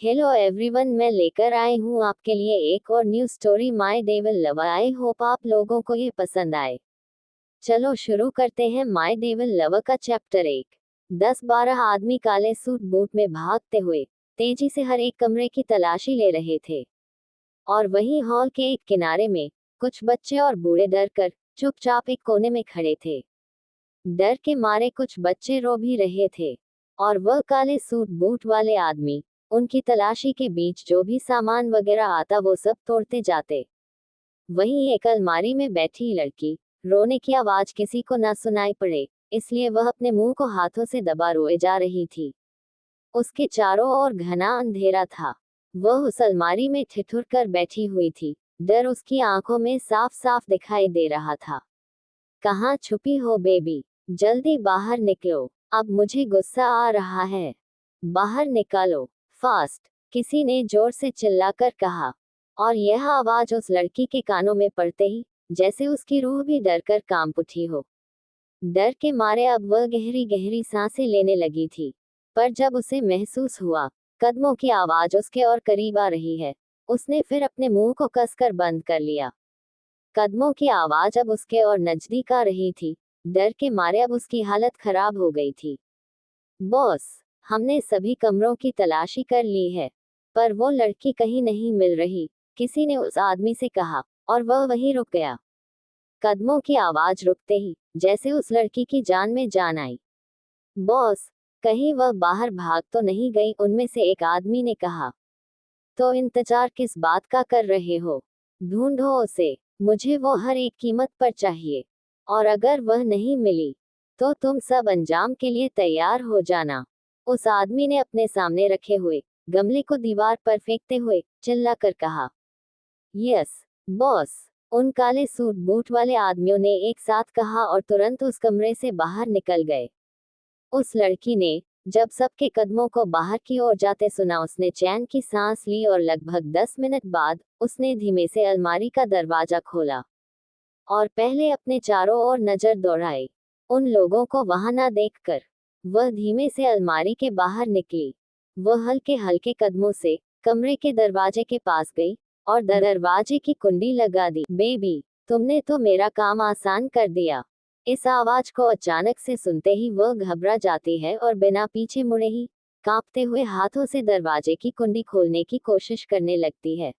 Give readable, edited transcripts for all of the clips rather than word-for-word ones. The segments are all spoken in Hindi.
हेलो एवरीवन, मैं लेकर आई हूँ आपके लिए एक और new story my devil lover. I hope आप लोगों को ये पसंद आए। चलो शुरू करते हैं माय डेविल लवर का चैप्टर 1। 10-12 आदमी काले सूट बूट में भागते हुए तेजी से हर एक कमरे की तलाशी ले रहे थे। और वहीं हॉल के एक किनारे में कुछ बच्चे और बूढ़े डर कर चुपचाप एक कोने में खड़े थे। डर के मारे कुछ बच्चे रो भी रहे थे और वह काले सूट बूट वाले आदमी उनकी तलाशी के बीच जो भी सामान वगैरह आता वो सब तोड़ते जाते। वहीं एक अलमारी में बैठी लड़की रोने की आवाज किसी को ना सुनाई पड़े, इसलिए वह अपने मुंह को हाथों से दबा रोए जा रही थी। उसके चारों ओर घना अंधेरा था। वह उस अलमारी में ठिठुर कर बैठी हुई थी। डर उसकी आंखों में साफ साफ दिखाई दे रहा था। कहाँ छुपी हो बेबी, जल्दी बाहर निकलो, अब मुझे गुस्सा आ रहा है, बाहर निकालो फास्ट, किसी ने जोर से चिल्लाकर कहा। और यह आवाज उस लड़की के कानों में पड़ते ही जैसे उसकी रूह भी डर कर कांप उठी हो। डर के मारे अब वह गहरी गहरी सांसें लेने लगी थी, पर जब उसे महसूस हुआ कदमों की आवाज उसके और करीब आ रही है, उसने फिर अपने मुंह को कसकर बंद कर लिया। कदमों की आवाज अब उसके और नजदीक आ रही थी। डर के मारे अब उसकी हालत खराब हो गई थी। बॉस, हमने सभी कमरों की तलाशी कर ली है, पर वो लड़की कहीं नहीं मिल रही, किसी ने उस आदमी से कहा, और वह वहीं रुक गया। कदमों की आवाज रुकते ही जैसे उस लड़की की जान में जान आई। बॉस, कहीं वह बाहर भाग तो नहीं गई, उनमें से एक आदमी ने कहा। तो इंतजार किस बात का कर रहे हो, ढूंढो उसे, मुझे वो हर एक कीमत पर चाहिए, और अगर वह नहीं मिली तो तुम सब अंजाम के लिए तैयार हो जाना। उस आदमी ने अपने सामने रखे हुए गमले को दीवार पर फेंकते हुए चिल्लाकर कहा। यस बॉस, उन काले सूट बूट वाले आदमियों ने एक साथ कहा और तुरंत उस कमरे से बाहर निकल गए। उस लड़की ने जब सबके कदमों को बाहर की ओर जाते सुना, उसने चैन की सांस ली और लगभग 10 मिनट बाद उसने धीमे से अलमारी का दरवाजा खोला और पहले अपने चारों ओर नजर दौड़ाई। उन लोगों को वहां ना देखकर वह धीमे से अलमारी के बाहर निकली। वह हल्के हल्के कदमों से कमरे के दरवाजे के पास गई और दरवाजे की कुंडी लगा दी। बेबी, तुमने तो मेरा काम आसान कर दिया। इस आवाज को अचानक से सुनते ही वह घबरा जाती है और बिना पीछे मुड़े ही कांपते हुए हाथों से दरवाजे की कुंडी खोलने की कोशिश करने लगती है।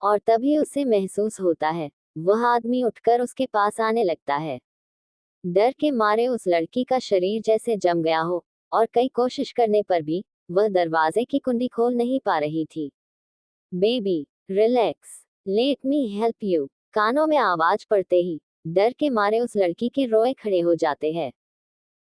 और तभी उसे महसूस होता है वह आदमी उठकर उसके पास आने लगता है। डर के मारे उस लड़की का शरीर जैसे जम गया हो और कई कोशिश करने पर भी वह दरवाजे की कुंडी खोल नहीं पा रही थी। Baby, relax, let me help you, कानों में आवाज पड़ते ही डर के मारे उस लड़की के रोए खड़े हो जाते हैं।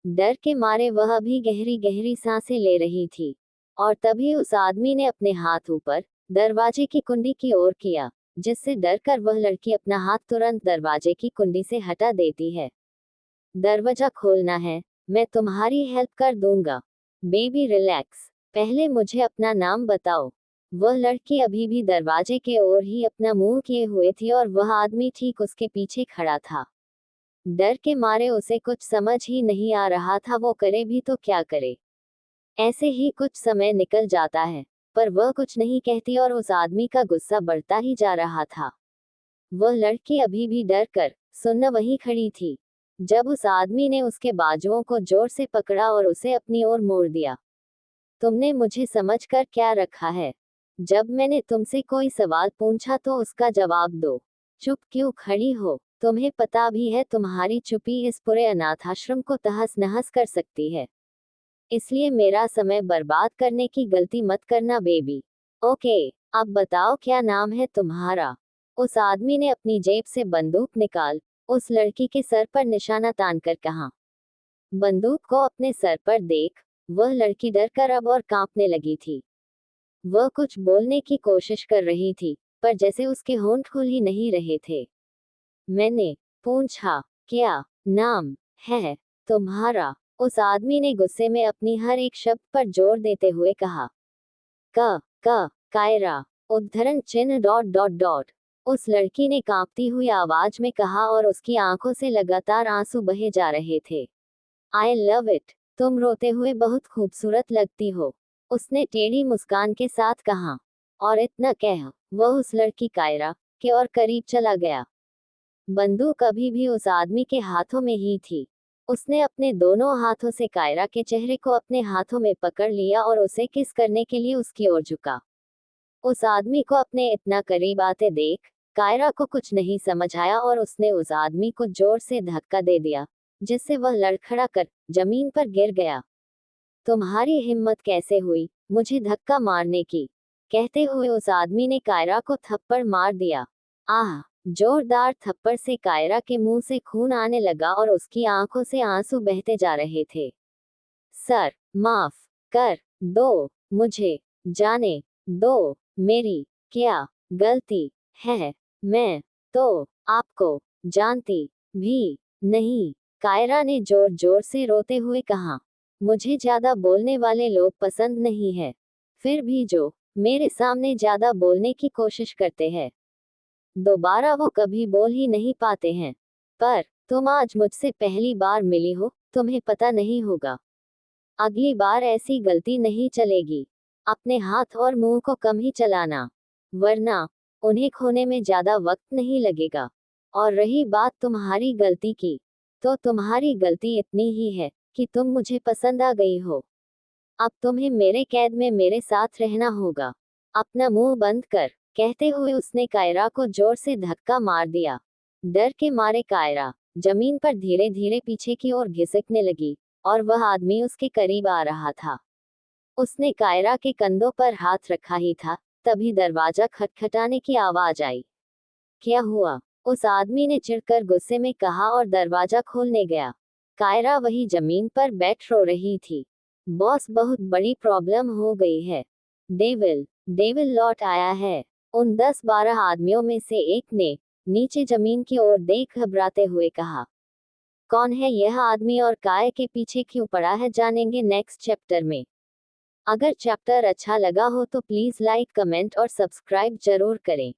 डर के मारे वह अभी गहरी गहरी सांसें ले रही थी और तभी उस आदमी ने अपने हाथ ऊपर दरवाजे की कुंडी की ओर किया, जिससे डर कर वह लड़की अपना हाथ तुरंत दरवाजे की कुंडी से हटा देती है। दरवाजा खोलना है, मैं तुम्हारी हेल्प कर दूंगा। बेबी रिलैक्स, पहले मुझे अपना नाम बताओ। वह लड़की अभी भी दरवाजे के ओर ही अपना मुंह किए हुए थी और वह आदमी ठीक उसके पीछे खड़ा था। डर के मारे उसे कुछ समझ ही नहीं आ रहा था वो करे भी तो क्या करे। ऐसे ही कुछ समय निकल जाता है, पर वह कुछ नहीं कहती और उस आदमी का गुस्सा बढ़ता ही जा रहा था। वह लड़की अभी भी डर कर सुन्न वहीं खड़ी थी, जब उस आदमी ने उसके बाजुओं को जोर से पकड़ा और उसे अपनी ओर मोड़ दिया। तुमने मुझे समझकर क्या रखा है? जब मैंने तुमसे कोई सवाल पूछा तो उसका जवाब दो। चुप क्यों खड़ी हो? तुम्हें पता भी है तुम्हारी चुप्पी इस पूरे अनाथाश्रम को तहस नहस कर सकती है, इसलिए मेरा समय बर्बाद करने की गलती मत करना बेबी। ओके, अब बताओ क्या नाम है तुम्हारा? उस आदमी ने अपनी जेब से बंदूक निकाल उस लड़की के सर पर निशाना तानकर कहा। बंदूक को अपने सर पर देख वह लड़की डर कर अब और कांपने लगी थी। वह कुछ बोलने की कोशिश कर रही थी, पर जैसे उसके होंठ खुल ही नहीं रहे थे। मैंने पूछा, क्या नाम है तुम्हारा? उस आदमी ने गुस्से में अपनी हर एक शब्द पर जोर देते हुए कहा। कायरा, उद्धरण चिन्ह डॉट डॉट डॉट। उस लड़की ने कांपती हुई आवाज में कहा और उसकी आंखों से लगातार आंसू बहे जा रहे थे। आई लव इट, तुम रोते हुए बहुत खूबसूरत लगती हो। उसने टेढ़ी मुस्कान के साथ कहा। और इतना कह वह उस लड़की कायरा के और करीब चला गया। बंदूक अभी भी उस आदमी के हाथों में ही थी। उसने अपने दोनों हाथों से कायरा के चेहरे को अपने हाथों में पकड़ लिया और उसे किस करने के लिए उसकी ओर झुका। उस आदमी को अपने इतना करीब आते देख कायरा को कुछ नहीं समझ आया और उसने उस आदमी को जोर से धक्का दे दिया, जिससे वह लड़खड़ा कर जमीन पर गिर गया। तुम्हारी हिम्मत कैसे हुई मुझे धक्का मारने की? कहते हुए उस आदमी ने कायरा को थप्पड़ मार दिया। आह! जोरदार थप्पड़ से कायरा के मुंह से खून आने लगा और उसकी आंखों से आंसू बहते जा रहे थे। सर, माफ कर दो, मुझे जाने दो, मेरी क्या गलती है? मैं तो आपको जानती भी नहीं, कायरा ने जोर जोर से रोते हुए कहा। मुझे ज्यादा बोलने वाले लोग पसंद नहीं है, फिर भी जो मेरे सामने ज्यादा बोलने की कोशिश करते हैं, दोबारा वो कभी बोल ही नहीं पाते हैं। पर तुम आज मुझसे पहली बार मिली हो, तुम्हें पता नहीं होगा। अगली बार ऐसी गलती नहीं चलेगी। अपने हाथ और मुंह को कम ही चलाना, वरना उन्हें खोने में ज्यादा वक्त नहीं लगेगा। और रही बात तुम्हारी गलती की, तो तुम्हारी गलती इतनी ही है कि तुम मुझे पसंद आ गई हो। अब तुम्हें मेरे कैद में मेरे साथ रहना होगा। अपना मुंह बंद कर, कहते हुए उसने कायरा को जोर से धक्का मार दिया। डर के मारे कायरा जमीन पर धीरे धीरे पीछे की ओर घिसकने लगी और वह आदमी उसके करीब आ रहा था। उसने कायरा के कंधों पर हाथ रखा ही था, तभी दरवाजा खटखटाने की आवाज आई। क्या हुआ? उस आदमी ने चिढ़कर गुस्से में कहा और दरवाजा खोलने गया। कायरा वही जमीन पर बैठ रो रही थी। बॉस, बहुत बड़ी प्रॉब्लम हो गई है। डेविल डेविल लौट आया है, उन 10-12 आदमियों में से एक ने नीचे जमीन की ओर देख घबराते हुए कहा। कौन है यह आदमी और काय के पीछे क्यों पड़ा है, जानेंगे नेक्स्ट चैप्टर में। अगर चैप्टर अच्छा लगा हो तो प्लीज लाइक, कमेंट और सब्सक्राइब जरूर करें।